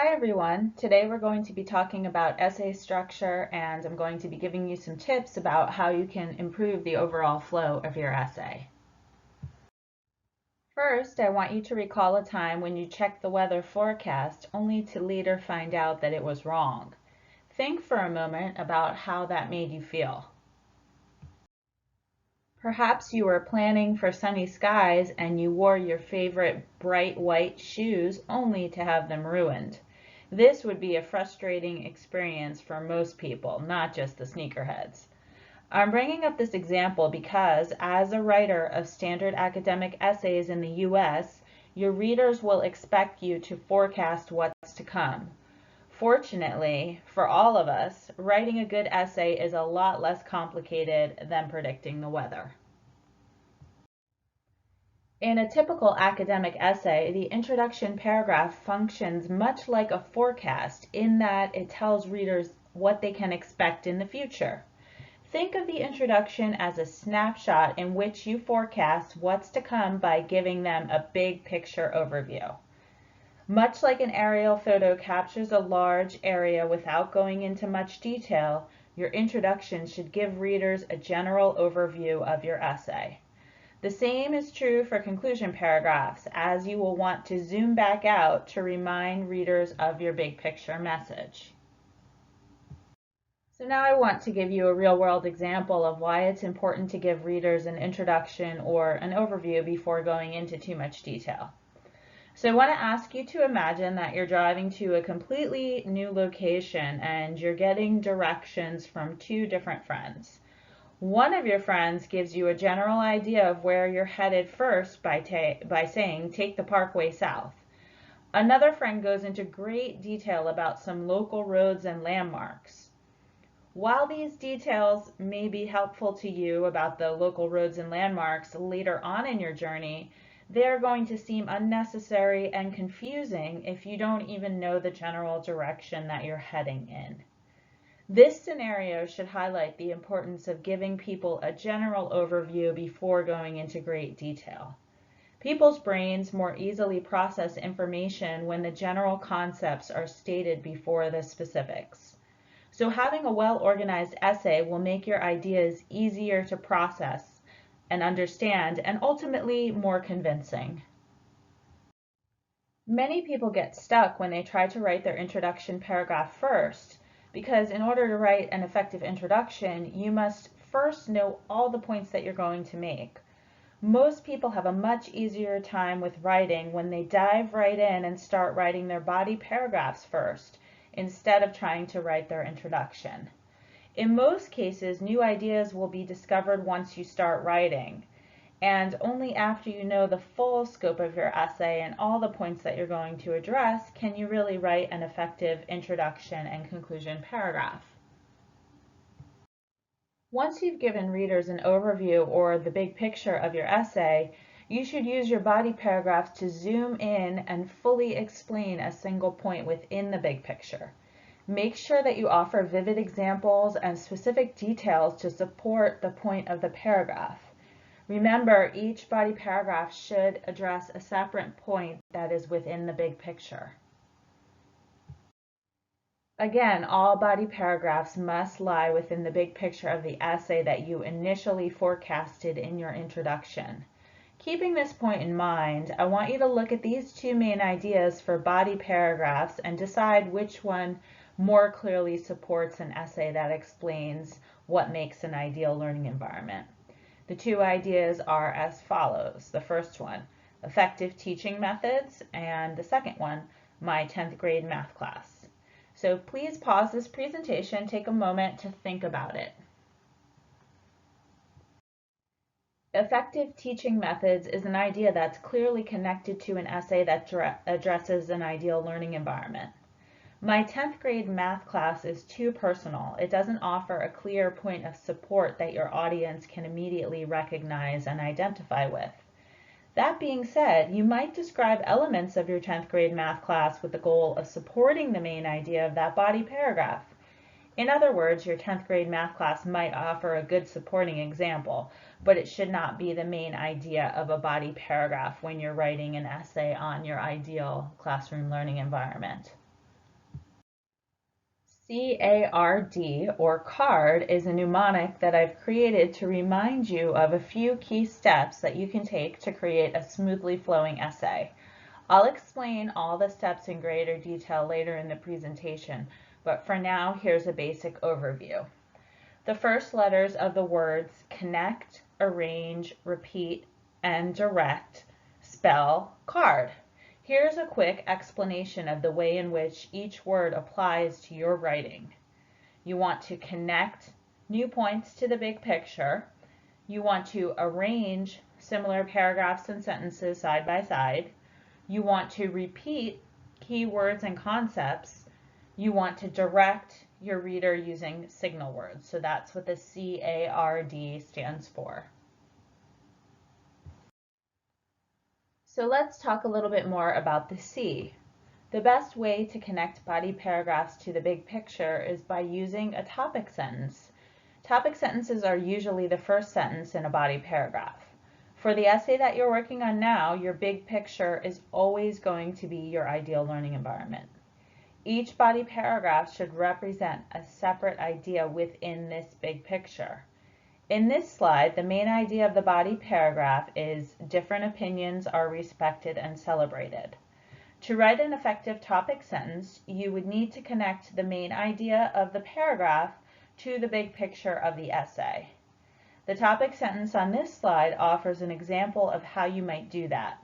Hi everyone. Today we're going to be talking about essay structure and I'm going to be giving you some tips about how you can improve the overall flow of your essay. First, I want you to recall a time when you checked the weather forecast only to later find out that it was wrong. Think for a moment about how that made you feel. Perhaps you were planning for sunny skies and you wore your favorite bright white shoes only to have them ruined. This would be a frustrating experience for most people, not just the sneakerheads. I'm bringing up this example because, as a writer of standard academic essays in the US, your readers will expect you to forecast what's to come. Fortunately, for all of us, writing a good essay is a lot less complicated than predicting the weather. In a typical academic essay, the introduction paragraph functions much like a forecast in that it tells readers what they can expect in the future. Think of the introduction as a snapshot in which you forecast what's to come by giving them a big picture overview. Much like an aerial photo captures a large area without going into much detail, your introduction should give readers a general overview of your essay. The same is true for conclusion paragraphs, as you will want to zoom back out to remind readers of your big picture message. So now I want to give you a real-world example of why it's important to give readers an introduction or an overview before going into too much detail. So I want to ask you to imagine that you're driving to a completely new location and you're getting directions from two different friends. One of your friends gives you a general idea of where you're headed first by saying, take the Parkway South. Another friend goes into great detail about some local roads and landmarks. While these details may be helpful to you about the local roads and landmarks later on in your journey, they are going to seem unnecessary and confusing if you don't even know the general direction that you're heading in. This scenario should highlight the importance of giving people a general overview before going into great detail. People's brains more easily process information when the general concepts are stated before the specifics. So having a well-organized essay will make your ideas easier to process and understand and ultimately more convincing. Many people get stuck when they try to write their introduction paragraph first, because in order to write an effective introduction, you must first know all the points that you're going to make. Most people have a much easier time with writing when they dive right in and start writing their body paragraphs first, instead of trying to write their introduction. In most cases, new ideas will be discovered once you start writing. And only after you know the full scope of your essay and all the points that you're going to address can you really write an effective introduction and conclusion paragraph. Once you've given readers an overview or the big picture of your essay, you should use your body paragraphs to zoom in and fully explain a single point within the big picture. Make sure that you offer vivid examples and specific details to support the point of the paragraph. Remember, each body paragraph should address a separate point that is within the big picture. Again, all body paragraphs must lie within the big picture of the essay that you initially forecasted in your introduction. Keeping this point in mind, I want you to look at these two main ideas for body paragraphs and decide which one more clearly supports an essay that explains what makes an ideal learning environment. The two ideas are as follows. The first one, effective teaching methods, and the second one, my 10th grade math class. So please pause this presentation, take a moment to think about it. Effective teaching methods is an idea that's clearly connected to an essay that addresses an ideal learning environment. My 10th grade math class is too personal. It doesn't offer a clear point of support that your audience can immediately recognize and identify with. That being said, you might describe elements of your 10th grade math class with the goal of supporting the main idea of that body paragraph. In other words, your 10th grade math class might offer a good supporting example, but it should not be the main idea of a body paragraph when you're writing an essay on your ideal classroom learning environment. CARD, or CARD, is a mnemonic that I've created to remind you of a few key steps that you can take to create a smoothly flowing essay. I'll explain all the steps in greater detail later in the presentation, but for now, here's a basic overview. The first letters of the words connect, arrange, repeat, and direct spell card. Here's a quick explanation of the way in which each word applies to your writing. You want to connect new points to the big picture. You want to arrange similar paragraphs and sentences side by side. You want to repeat key words and concepts. You want to direct your reader using signal words. So that's what the CARD stands for. So let's talk a little bit more about the C. The best way to connect body paragraphs to the big picture is by using a topic sentence. Topic sentences are usually the first sentence in a body paragraph. For the essay that you're working on now, your big picture is always going to be your ideal learning environment. Each body paragraph should represent a separate idea within this big picture. In this slide, the main idea of the body paragraph is different opinions are respected and celebrated. To write an effective topic sentence, you would need to connect the main idea of the paragraph to the big picture of the essay. The topic sentence on this slide offers an example of how you might do that.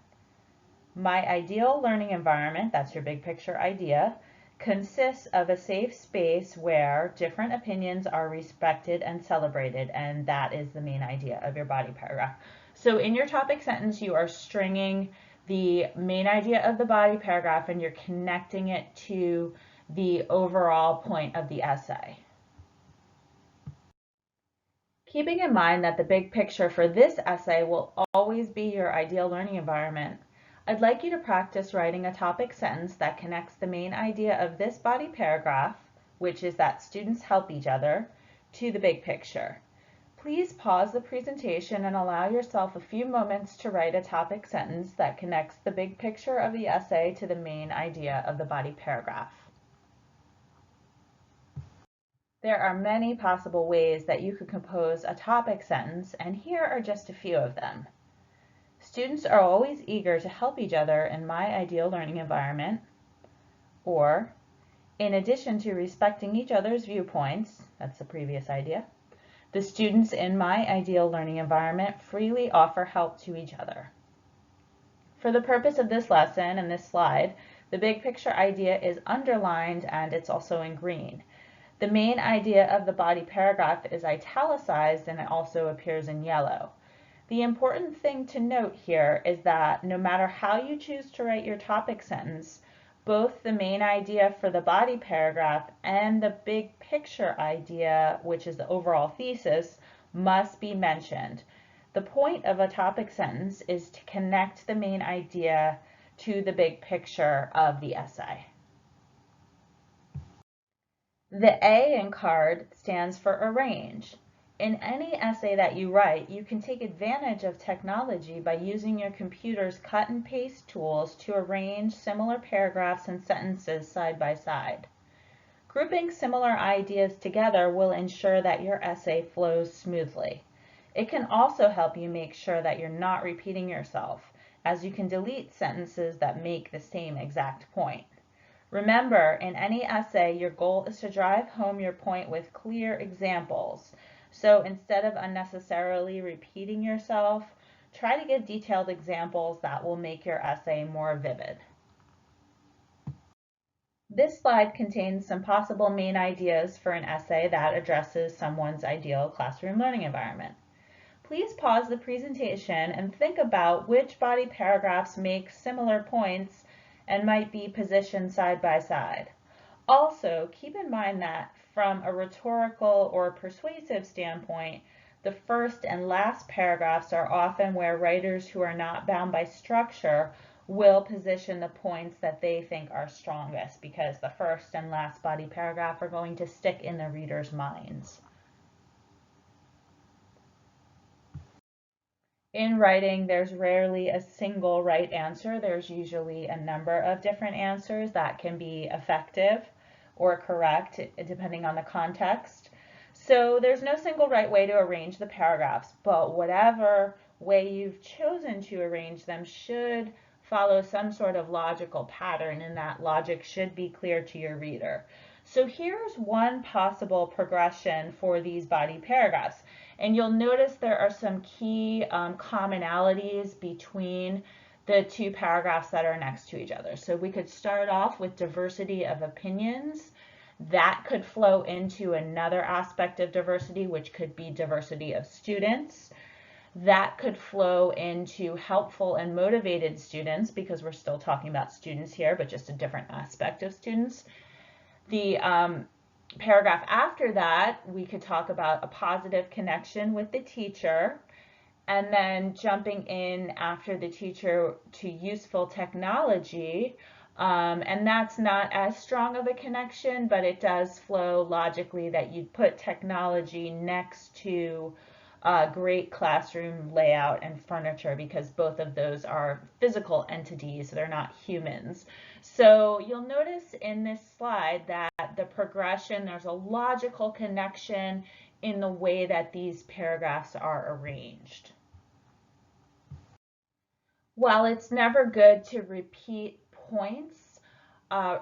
My ideal learning environment, that's your big picture idea, consists of a safe space where different opinions are respected and celebrated, and that is the main idea of your body paragraph. So in your topic sentence, you are stringing the main idea of the body paragraph and you're connecting it to the overall point of the essay. Keeping in mind that the big picture for this essay will always be your ideal learning environment, I'd like you to practice writing a topic sentence that connects the main idea of this body paragraph, which is that students help each other, to the big picture. Please pause the presentation and allow yourself a few moments to write a topic sentence that connects the big picture of the essay to the main idea of the body paragraph. There are many possible ways that you could compose a topic sentence, and here are just a few of them. Students are always eager to help each other in my ideal learning environment. Or, in addition to respecting each other's viewpoints, that's the previous idea, the students in my ideal learning environment freely offer help to each other. For the purpose of this lesson and this slide, the big picture idea is underlined and it's also in green. The main idea of the body paragraph is italicized and it also appears in yellow. The important thing to note here is that no matter how you choose to write your topic sentence, both the main idea for the body paragraph and the big picture idea, which is the overall thesis, must be mentioned. The point of a topic sentence is to connect the main idea to the big picture of the essay. The A in CARD stands for arrange. In any essay that you write, you can take advantage of technology by using your computer's cut and paste tools to arrange similar paragraphs and sentences side by side. Grouping similar ideas together will ensure that your essay flows smoothly. It can also help you make sure that you're not repeating yourself, as you can delete sentences that make the same exact point. Remember, in any essay, your goal is to drive home your point with clear examples. So instead of unnecessarily repeating yourself, try to give detailed examples that will make your essay more vivid. This slide contains some possible main ideas for an essay that addresses someone's ideal classroom learning environment. Please pause the presentation and think about which body paragraphs make similar points and might be positioned side by side. Also, keep in mind that from a rhetorical or persuasive standpoint, the first and last paragraphs are often where writers who are not bound by structure will position the points that they think are strongest, because the first and last body paragraph are going to stick in the reader's minds. In writing, there's rarely a single right answer. There's usually a number of different answers that can be effective. or correct, depending on the context. So there's no single right way to arrange the paragraphs, but whatever way you've chosen to arrange them should follow some sort of logical pattern, and that logic should be clear to your reader. So here's one possible progression for these body paragraphs. And you'll notice there are some key commonalities between the two paragraphs that are next to each other. So we could start off with diversity of opinions. That could flow into another aspect of diversity, which could be diversity of students. That could flow into helpful and motivated students, because we're still talking about students here, but just a different aspect of students. The paragraph after that, we could talk about a positive connection with the teacher, and then jumping in after the teacher to useful technology. And that's not as strong of a connection, but it does flow logically that you'd put technology next to great classroom layout and furniture, because both of those are physical entities, they're not humans. So you'll notice in this slide that the progression, there's a logical connection in the way that these paragraphs are arranged. While it's never good to repeat points,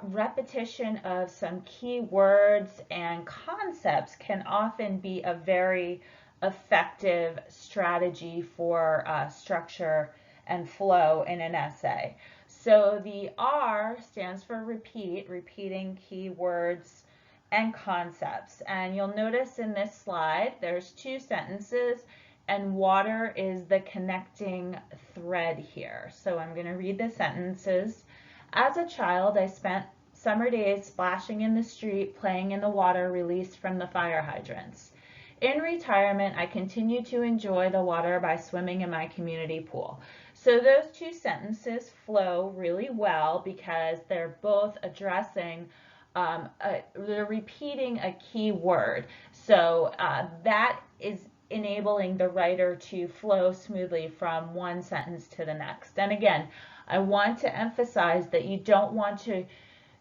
repetition of key keywords and concepts can often be a very effective strategy for structure and flow in an essay. So the R stands for repeat, repeating keywords and concepts. And you'll notice in this slide, there's two sentences, and water is the connecting thread here. So I'm going to read the sentences. As a child, I spent summer days splashing in the street, playing in the water released from the fire hydrants. In retirement, I continue to enjoy the water by swimming in my community pool. So those two sentences flow really well because they're both addressing, they're repeating a key word. So that is enabling the writer to flow smoothly from one sentence to the next. And again, I want to emphasize that you don't want to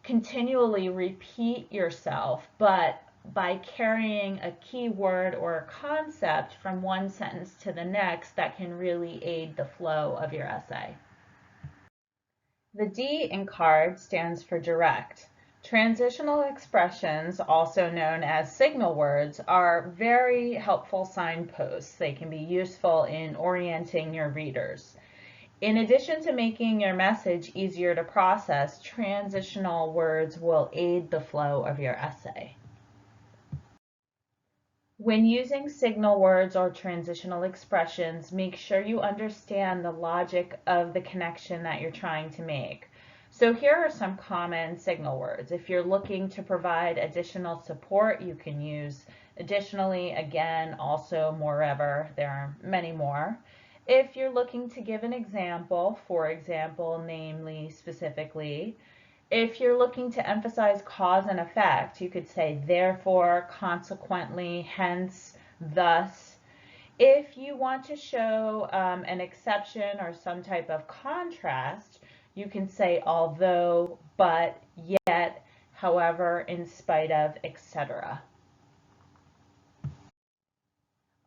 continually repeat yourself, but by carrying a key word or a concept from one sentence to the next, that can really aid the flow of your essay. The D in CARD stands for direct. Transitional expressions, also known as signal words, are very helpful signposts. They can be useful in orienting your readers. In addition to making your message easier to process, transitional words will aid the flow of your essay. When using signal words or transitional expressions, make sure you understand the logic of the connection that you're trying to make. So here are some common signal words. If you're looking to provide additional support, you can use additionally, again, also, moreover. There are many more. If you're looking to give an example, for example, namely, specifically. If you're looking to emphasize cause and effect, you could say therefore, consequently, hence, thus. If you want to show an exception or some type of contrast, you can say although, but, yet, however, in spite of, etc.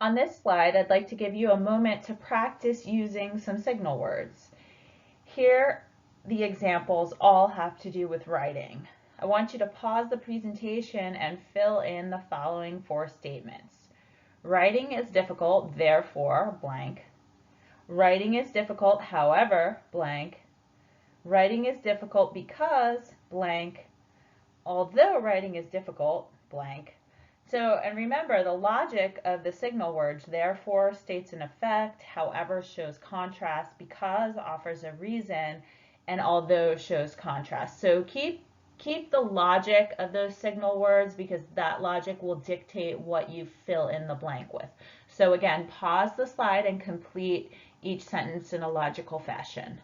On this slide, I'd like to give you a moment to practice using some signal words. Here, the examples all have to do with writing. I want you to pause the presentation and fill in the following 4 statements. Writing is difficult, therefore, blank. Writing is difficult, however, blank. Writing is difficult because, blank. Although writing is difficult, blank. So, and remember, the logic of the signal words, therefore states an effect, however shows contrast, because offers a reason, and although shows contrast. So keep the logic of those signal words, because that logic will dictate what you fill in the blank with. So again, pause the slide and complete each sentence in a logical fashion.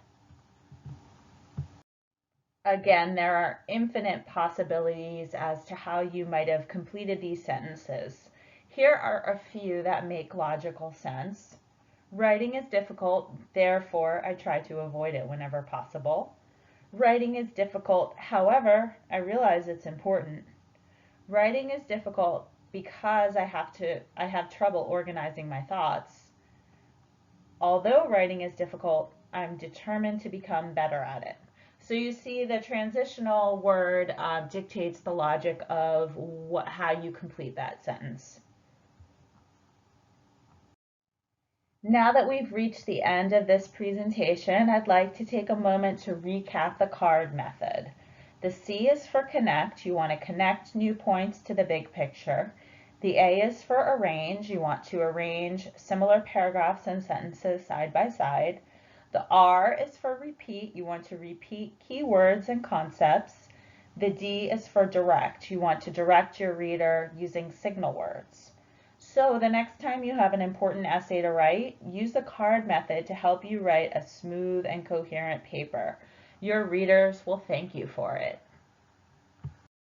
Again, there are infinite possibilities as to how you might have completed these sentences. Here are a few that make logical sense. Writing is difficult, therefore I try to avoid it whenever possible. Writing is difficult, however, I realize it's important. Writing is difficult because I have trouble organizing my thoughts. Although writing is difficult, I'm determined to become better at it. So you see the transitional word dictates the logic of how you complete that sentence. Now that we've reached the end of this presentation, I'd like to take a moment to recap the CARD method. The C is for connect. You want to connect new points to the big picture. The A is for arrange. You want to arrange similar paragraphs and sentences side by side. The R is for repeat. You want to repeat key words and concepts. The D is for direct. You want to direct your reader using signal words. So the next time you have an important essay to write, use the CARD method to help you write a smooth and coherent paper. Your readers will thank you for it.